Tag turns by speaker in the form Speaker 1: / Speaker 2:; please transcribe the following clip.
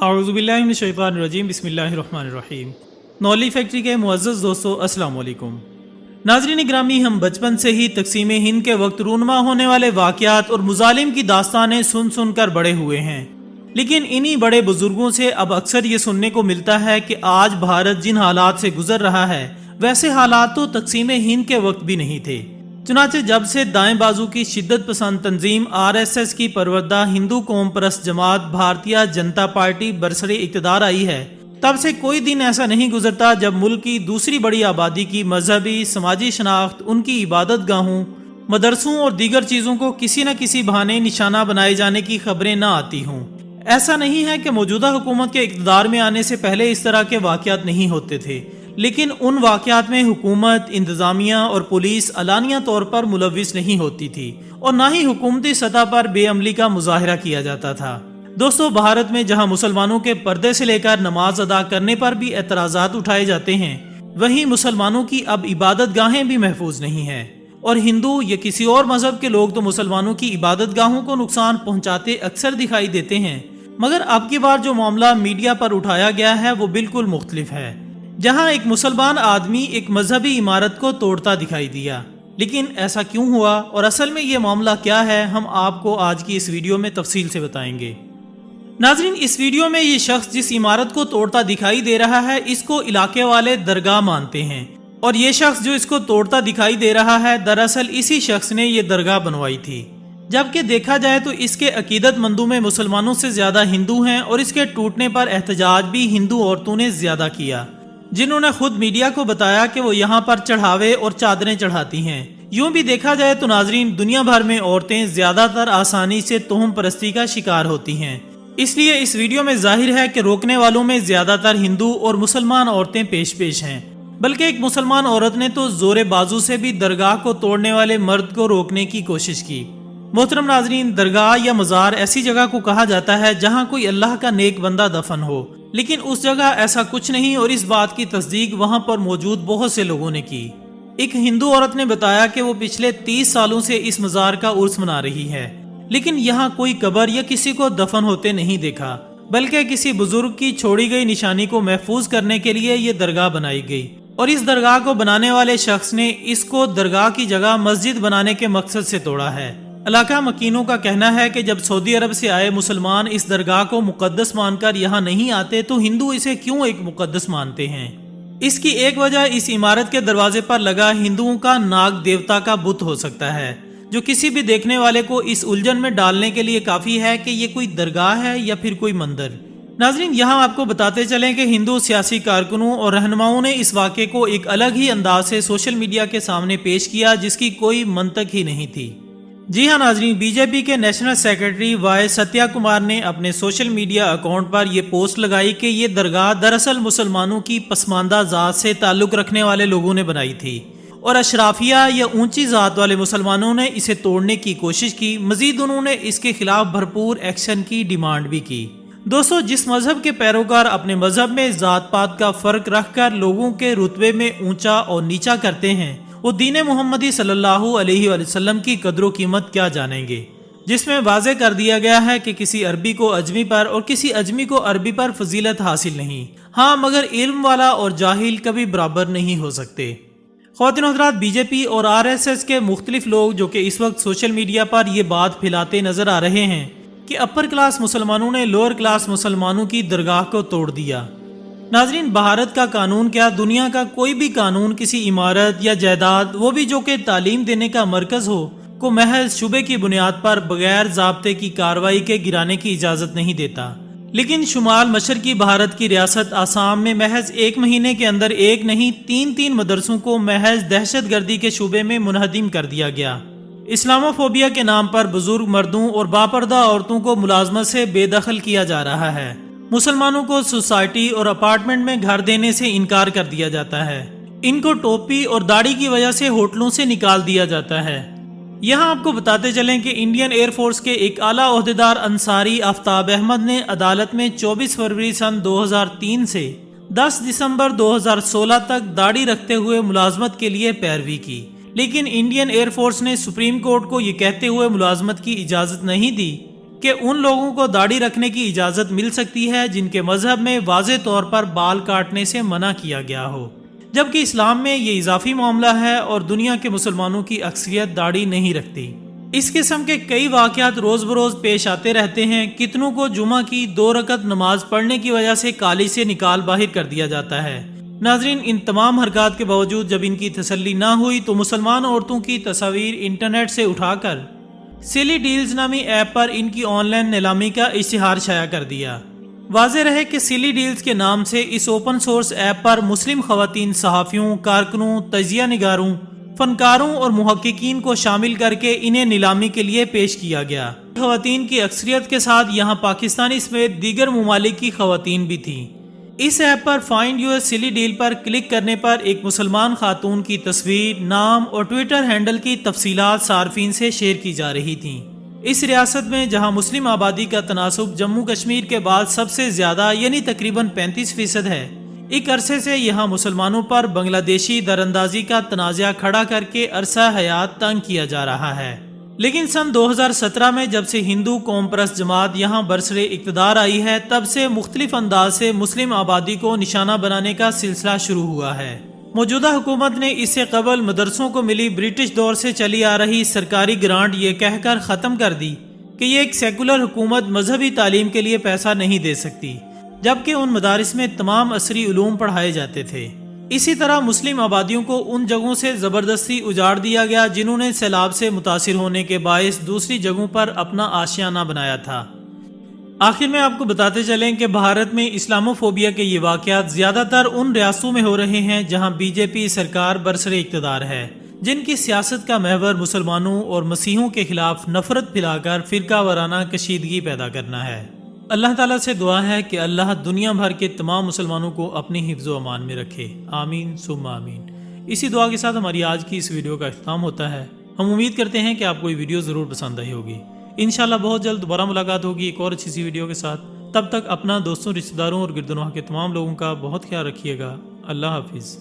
Speaker 1: اعوذ باللہ من الشیطان الرجیم، بسم اللہ الرحمن الرحیم۔ نولی فیکٹری کے معزز دوستو، السلام علیکم۔ ناظرین گرامی، ہم بچپن سے ہی تقسیم ہند کے وقت رونما ہونے والے واقعات اور مظالم کی داستانیں سن کر بڑے ہوئے ہیں، لیکن انہی بڑے بزرگوں سے اب اکثر یہ سننے کو ملتا ہے کہ آج بھارت جن حالات سے گزر رہا ہے ویسے حالات تو تقسیم ہند کے وقت بھی نہیں تھے۔ چنانچہ جب سے دائیں بازو کی شدت پسند تنظیم RSS کی پروردہ ہندو قوم پرست جماعت بھارتیہ جنتا پارٹی برسر اقتدار آئی ہے، تب سے کوئی دن ایسا نہیں گزرتا جب ملک کی دوسری بڑی آبادی کی مذہبی سماجی شناخت، ان کی عبادت گاہوں، مدرسوں اور دیگر چیزوں کو کسی نہ کسی بہانے نشانہ بنائے جانے کی خبریں نہ آتی ہوں۔ ایسا نہیں ہے کہ موجودہ حکومت کے اقتدار میں آنے سے پہلے اس طرح کے واقعات نہیں ہوتے تھے، لیکن ان واقعات میں حکومت، انتظامیہ اور پولیس علانیہ طور پر ملوث نہیں ہوتی تھی، اور نہ ہی حکومتی سطح پر بے عملی کا مظاہرہ کیا جاتا تھا۔ دوستو، بھارت میں جہاں مسلمانوں کے پردے سے لے کر نماز ادا کرنے پر بھی اعتراضات اٹھائے جاتے ہیں، وہیں مسلمانوں کی اب عبادت گاہیں بھی محفوظ نہیں ہیں، اور ہندو یا کسی اور مذہب کے لوگ تو مسلمانوں کی عبادت گاہوں کو نقصان پہنچاتے اکثر دکھائی دیتے ہیں، مگر اب کی بار جو معاملہ میڈیا پر اٹھایا گیا ہے وہ بالکل مختلف ہے، جہاں ایک مسلمان آدمی ایک مذہبی عمارت کو توڑتا دکھائی دیا۔ لیکن ایسا کیوں ہوا اور اصل میں یہ معاملہ کیا ہے، ہم آپ کو آج کی اس ویڈیو میں تفصیل سے بتائیں گے۔ ناظرین، اس ویڈیو میں یہ شخص جس عمارت کو توڑتا دکھائی دے رہا ہے، اس کو علاقے والے درگاہ مانتے ہیں، اور یہ شخص جو اس کو توڑتا دکھائی دے رہا ہے، دراصل اسی شخص نے یہ درگاہ بنوائی تھی۔ جبکہ دیکھا جائے تو اس کے عقیدت مندوں میں مسلمانوں سے زیادہ ہندو ہیں، اور اس کے ٹوٹنے پر احتجاج بھی ہندو عورتوں نے زیادہ کیا، جنہوں نے خود میڈیا کو بتایا کہ وہ یہاں پر چڑھاوے اور چادریں چڑھاتی ہیں۔ یوں بھی دیکھا جائے تو ناظرین، دنیا بھر میں عورتیں زیادہ تر آسانی سے توہم پرستی کا شکار ہوتی ہیں، اس لیے اس ویڈیو میں ظاہر ہے کہ روکنے والوں میں زیادہ تر ہندو اور مسلمان عورتیں پیش ہیں، بلکہ ایک مسلمان عورت نے تو زور بازو سے بھی درگاہ کو توڑنے والے مرد کو روکنے کی کوشش کی۔ محترم ناظرین، درگاہ یا مزار ایسی جگہ کو کہا جاتا ہے جہاں کوئی اللہ کا نیک بندہ دفن ہو، لیکن اس جگہ ایسا کچھ نہیں، اور اس بات کی تصدیق وہاں پر موجود بہت سے لوگوں نے کی۔ ایک ہندو عورت نے بتایا کہ وہ پچھلے 30 سالوں سے اس مزار کا عرس منا رہی ہے، لیکن یہاں کوئی قبر یا کسی کو دفن ہوتے نہیں دیکھا، بلکہ کسی بزرگ کی چھوڑی گئی نشانی کو محفوظ کرنے کے لیے یہ درگاہ بنائی گئی، اور اس درگاہ کو بنانے والے شخص نے اس کو درگاہ کی جگہ مسجد بنانے کے مقصد سے توڑا ہے۔ علاقہ مکینوں کا کہنا ہے کہ جب سعودی عرب سے آئے مسلمان اس درگاہ کو مقدس مان کر یہاں نہیں آتے تو ہندو اسے کیوں ایک مقدس مانتے ہیں؟ اس کی ایک وجہ اس عمارت کے دروازے پر لگا ہندوؤں کا ناگ دیوتا کا بت ہو سکتا ہے، جو کسی بھی دیکھنے والے کو اس الجھن میں ڈالنے کے لیے کافی ہے کہ یہ کوئی درگاہ ہے یا پھر کوئی مندر۔ ناظرین، یہاں آپ کو بتاتے چلیں کہ ہندو سیاسی کارکنوں اور رہنماؤں نے اس واقعے کو ایک الگ ہی انداز سے سوشل میڈیا کے سامنے پیش کیا، جس کی کوئی منطق ہی نہیں تھی۔ جی ہاں ناظرین، BJP کے نیشنل سیکرٹری وائی ستیہ کمار نے اپنے سوشل میڈیا اکاؤنٹ پر یہ پوسٹ لگائی کہ یہ درگاہ دراصل مسلمانوں کی پسماندہ ذات سے تعلق رکھنے والے لوگوں نے بنائی تھی، اور اشرافیہ یا اونچی ذات والے مسلمانوں نے اسے توڑنے کی کوشش کی۔ مزید انہوں نے اس کے خلاف بھرپور ایکشن کی ڈیمانڈ بھی کی۔ دوستو، جس مذہب کے پیروکار اپنے مذہب میں ذات پات کا فرق رکھ کر لوگوں کے رتبے میں اونچا اور نیچا کرتے ہیں، وہ دین محمدی صلی اللہ علیہ وآلہ وسلم کی قدر و قیمت کیا جانیں گے، جس میں واضح کر دیا گیا ہے کہ کسی عربی کو اجمی پر اور کسی اجمی کو عربی پر فضیلت حاصل نہیں، ہاں مگر علم والا اور جاہل کبھی برابر نہیں ہو سکتے۔ خواتین و حضرات، BJP اور RSS کے مختلف لوگ جو کہ اس وقت سوشل میڈیا پر یہ بات پھیلاتے نظر آ رہے ہیں کہ اپر کلاس مسلمانوں نے لوور کلاس مسلمانوں کی درگاہ کو توڑ دیا۔ ناظرین، بھارت کا قانون کیا، دنیا کا کوئی بھی قانون کسی عمارت یا جائیداد، وہ بھی جو کہ تعلیم دینے کا مرکز ہو، کو محض شبے کی بنیاد پر بغیر ضابطے کی کارروائی کے گرانے کی اجازت نہیں دیتا۔ لیکن شمال مشرقی بھارت کی ریاست آسام میں محض 1 مہینے کے اندر ایک نہیں 3 مدرسوں کو محض دہشت گردی کے شعبے میں منہدم کر دیا گیا۔ اسلاموفوبیا کے نام پر بزرگ مردوں اور باپردہ عورتوں کو ملازمت سے بے دخل کیا جا رہا ہے۔ مسلمانوں کو سوسائٹی اور اپارٹمنٹ میں گھر دینے سے انکار کر دیا جاتا ہے۔ ان کو ٹوپی اور داڑھی کی وجہ سے ہوٹلوں سے نکال دیا جاتا ہے۔ یہاں آپ کو بتاتے چلیں کہ انڈین ایئر فورس کے ایک اعلیٰ عہدیدار انصاری آفتاب احمد نے عدالت میں 24 فروری سن 2003 سے 10 دسمبر 2016 تک داڑھی رکھتے ہوئے ملازمت کے لیے پیروی کی، لیکن انڈین ایئر فورس نے سپریم کورٹ کو یہ کہتے ہوئے ملازمت کی اجازت نہیں دی کہ ان لوگوں کو داڑھی رکھنے کی اجازت مل سکتی ہے جن کے مذہب میں واضح طور پر بال کاٹنے سے منع کیا گیا ہو، جبکہ اسلام میں یہ اضافی معاملہ ہے اور دنیا کے مسلمانوں کی اکثریت داڑھی نہیں رکھتی۔ اس قسم کے کئی واقعات روز بروز پیش آتے رہتے ہیں۔ کتنوں کو جمعہ کی 2 رکعت نماز پڑھنے کی وجہ سے کالج سے نکال باہر کر دیا جاتا ہے۔ ناظرین، ان تمام حرکات کے باوجود جب ان کی تسلی نہ ہوئی تو مسلمان عورتوں کی تصاویر انٹرنیٹ سے اٹھا کر سلی ڈیلز نامی ایپ پر ان کی آن لائن نیلامی کا اشتہار شائع کر دیا۔ واضح رہے کہ سلی ڈیلز کے نام سے اس اوپن سورس ایپ پر مسلم خواتین صحافیوں، کارکنوں، تجزیہ نگاروں، فنکاروں اور محققین کو شامل کر کے انہیں نیلامی کے لیے پیش کیا گیا۔ خواتین کی اکثریت کے ساتھ یہاں پاکستانی سمیت دیگر ممالک کی خواتین بھی تھیں۔ اس ایپ پر فائنڈ یور سلی ڈیل پر کلک کرنے پر ایک مسلمان خاتون کی تصویر، نام اور ٹویٹر ہینڈل کی تفصیلات صارفین سے شیئر کی جا رہی تھیں۔ اس ریاست میں جہاں مسلم آبادی کا تناسب جموں کشمیر کے بعد سب سے زیادہ یعنی تقریباً 35% ہے، ایک عرصے سے یہاں مسلمانوں پر بنگلہ دیشی دراندازی کا تنازعہ کھڑا کر کے عرصہ حیات تنگ کیا جا رہا ہے۔ لیکن سن 2017 میں جب سے ہندو قوم پرست جماعت یہاں برسر اقتدار آئی ہے، تب سے مختلف انداز سے مسلم آبادی کو نشانہ بنانے کا سلسلہ شروع ہوا ہے۔ موجودہ حکومت نے اس سے قبل مدرسوں کو ملی برٹش دور سے چلی آ رہی سرکاری گرانٹ یہ کہہ کر ختم کر دی کہ یہ ایک سیکولر حکومت مذہبی تعلیم کے لیے پیسہ نہیں دے سکتی، جبکہ ان مدارس میں تمام عصری علوم پڑھائے جاتے تھے۔ اسی طرح مسلم آبادیوں کو ان جگہوں سے زبردستی اجاڑ دیا گیا جنہوں نے سیلاب سے متاثر ہونے کے باعث دوسری جگہوں پر اپنا آشیانہ بنایا تھا۔ آخر میں آپ کو بتاتے چلیں کہ بھارت میں اسلاموفوبیا کے یہ واقعات زیادہ تر ان ریاستوں میں ہو رہے ہیں جہاں بی جے پی سرکار برسر اقتدار ہے، جن کی سیاست کا محور مسلمانوں اور مسیحیوں کے خلاف نفرت پھیلا کر فرقہ وارانہ کشیدگی پیدا کرنا ہے۔ اللہ تعالیٰ سے دعا ہے کہ اللہ دنیا بھر کے تمام مسلمانوں کو اپنی حفظ و امان میں رکھے، آمین ثم آمین۔ اسی دعا کے ساتھ ہماری آج کی اس ویڈیو کا اختتام ہوتا ہے۔ ہم امید کرتے ہیں کہ آپ کو یہ ویڈیو ضرور پسند آئی ہوگی۔ انشاءاللہ بہت جلد دوبارہ ملاقات ہوگی ایک اور اچھی سی ویڈیو کے ساتھ۔ تب تک اپنا، دوستوں، رشتہ داروں اور گردنواح کے تمام لوگوں کا بہت خیال رکھیے گا۔ اللہ حافظ۔